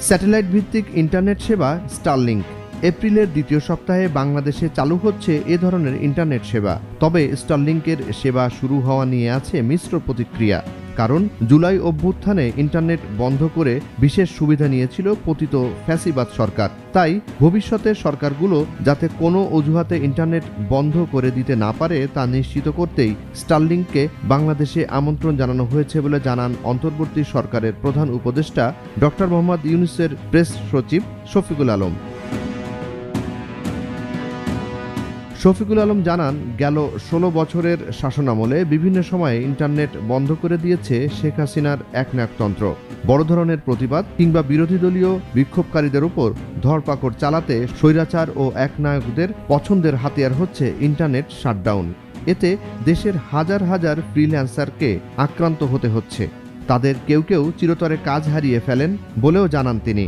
Satellite ভিত্তিক internet সেবা Starlink. এপ্রিলের দ্বিতীয় সপ্তাহে বাংলাদেশে চালু হচ্ছে এ ধরনের ইন্টারনেট সেবা। তবে স্টারলিংকের সেবা শুরু হওয়া নিয়ে আছে মিশ্র প্রতিক্রিয়া। কারণ জুলাই অভ্যুত্থানে ইন্টারনেট বন্ধ করে বিশেষ সুবিধা নিয়েছিল পতিত ফ্যাসিবাদ সরকার। তাই ভবিষ্যতে সরকারগুলো যাতে কোনো অজুহাতে ইন্টারনেট বন্ধ করে দিতে না পারে তা নিশ্চিত করতেই স্টারলিংককে বাংলাদেশে আমন্ত্রণ জানানো হয়েছে বলে জানান অন্তর্বর্তী সরকারের প্রধান উপদেষ্টা ডক্টর মোহাম্মদ ইউনূসের প্রেস সচিব শফিকুল আলম। শফিকুল আলম জানান, গেল ১৬ বছরের শাসনামলে বিভিন্ন সময়ে ইন্টারনেট বন্ধ করে দিয়েছে শেখ হাসিনার একনায়কতন্ত্র। বড় ধরনের প্রতিবাদ কিংবা বিরোধী দলীয় বিক্ষোভকারীদের উপর ধরপাকড় চালাতে স্বৈরাচার ও একনায়কদের পছন্দের হাতিয়ার হচ্ছে ইন্টারনেট শাটডাউন। এতে দেশের হাজার হাজার ফ্রিল্যান্সারকে আক্রান্ত হতে হচ্ছে। তাদের কেউ কেউ চিরতরে কাজ হারিয়ে ফেলেন বলেও জানান তিনি।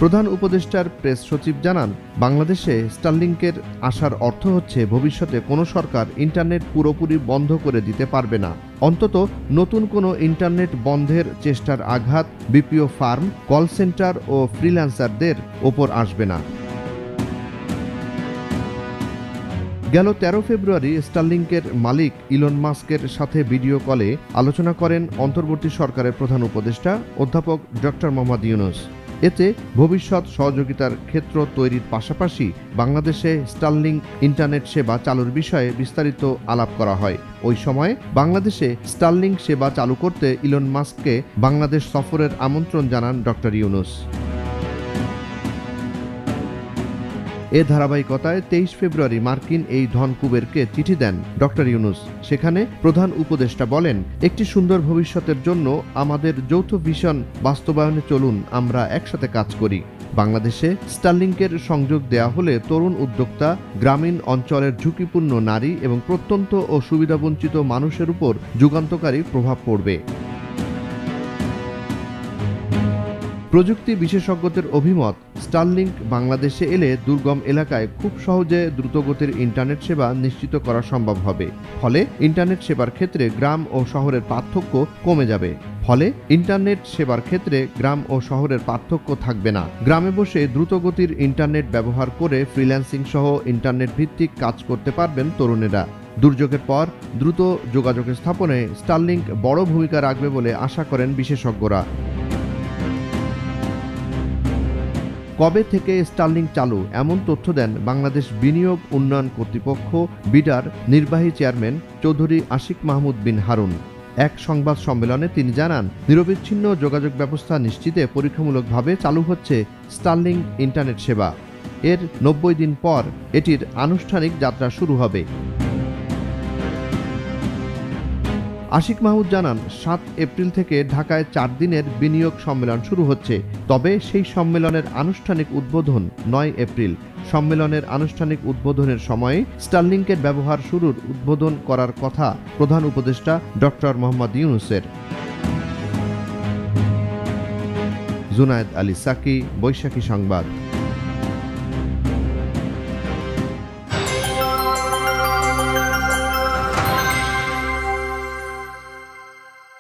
প্রধান উপদেষ্টার প্রেস সচিব জানান, বাংলাদেশে স্টারলিংকের আসার অর্থ হচ্ছে ভবিষ্যতে কোনো সরকার ইন্টারনেট পুরোপুরি বন্ধ করে দিতে পারবে না। অন্তত নতুন কোনো ইন্টারনেট বন্ধের চেষ্টার আঘাত বিপিও ফার্ম, কল সেন্টার ও ফ্রিল্যান্সারদের ওপর আসবে না। গেল ১৩ ফেব্রুয়ারি স্টারলিংকের মালিক ইলন মাস্কের সাথে ভিডিও কলে আলোচনা করেন অন্তর্বর্তী সরকারের প্রধান উপদেষ্টা অধ্যাপক ডক্টর মোহাম্মদ ইউনূস। এতে ভবিষ্যৎ সহযোগিতার ক্ষেত্র তৈরির পাশাপাশি বাংলাদেশে স্টারলিংক ইন্টারনেট সেবা চালুর বিষয়ে বিস্তারিত আলাপ করা হয়। ওই সময় বাংলাদেশে স্টারলিংক সেবা চালু করতে ইলন মাস্ককে বাংলাদেশ সফরের আমন্ত্রণ জানান ডক্টর ইউনূস। এ ধারাবাহিকতায় ২৩ ফেব্রুয়ারি মার্কিন এই ধনকুবেরকে চিঠি দেন ডক্টর ইউনূস। সেখানে প্রধান উপদেষ্টা বলেন, একটি সুন্দর ভবিষ্যতের জন্য আমাদের যৌথ ভিশন বাস্তবায়নে চলুন আমরা একসাথে কাজ করি। বাংলাদেশে স্টারলিংকের সংযোগ দেয়া হলে তরুণ উদ্যোক্তা, গ্রামীণ অঞ্চলের ঝুঁকিপূর্ণ নারী এবং প্রত্যন্ত ও সুবিধাবঞ্চিত মানুষের উপর যুগান্তকারী প্রভাব পড়বে। প্রযুক্তি বিশেষজ্ঞদের অভিমত, স্টারলিংক বাংলাদেশে এলে দুর্গম এলাকায় খুব সহজে দ্রুতগতির ইন্টারনেট সেবা নিশ্চিত করা সম্ভব হবে। ফলে ইন্টারনেট সেবার ক্ষেত্রে গ্রাম ও শহরের পার্থক্য কমে যাবে। থাকবে না। গ্রামে বসে দ্রুতগতির ইন্টারনেট ব্যবহার করে ফ্রিল্যান্সিং সহ ইন্টারনেট ভিত্তিক কাজ করতে পারবেন তরুণেরা। দুর্যোগের পর দ্রুত যোগাযোগ স্থাপনে স্টারলিংক বড় ভূমিকা রাখবে বলে আশা করেন বিশেষজ্ঞরা। কবে থেকে স্টারলিংক চালু এমন তথ্য দেন বাংলাদেশ বিনিয়োগ উন্নয়ন কর্তৃপক্ষ বিডার নির্বাহী চেয়ারম্যান চৌধুরী আশিক মাহমুদ বিন হারুন। এক সংবাদ সম্মেলনে তিনি জানান, নিরবিচ্ছিন্ন যোগাযোগ ব্যবস্থা নিশ্চিতে পরীক্ষামূলকভাবে চালু হচ্ছে স্টারলিংক ইন্টারনেট সেবা। এর ৯০ দিন পর এটির আনুষ্ঠানিক যাত্রা শুরু হবে। আশিক মাহমুদ জানান, ৭ এপ্রিল থেকে ঢাকায় ৪ দিনের বিনিয়োগ সম্মেলন শুরু হচ্ছে। তবে সেই সম্মেলনের আনুষ্ঠানিক উদ্বোধন ৯ এপ্রিল। সম্মেলনের আনুষ্ঠানিক উদ্বোধনের সময়ে স্টারলিংকের ব্যবহার শুরুর উদ্বোধন করার কথা প্রধান উপদেষ্টা ডক্টর মোহাম্মদ ইউনূসের। জুনায়েদ আলী সাকি, বৈশাখী সংবাদ।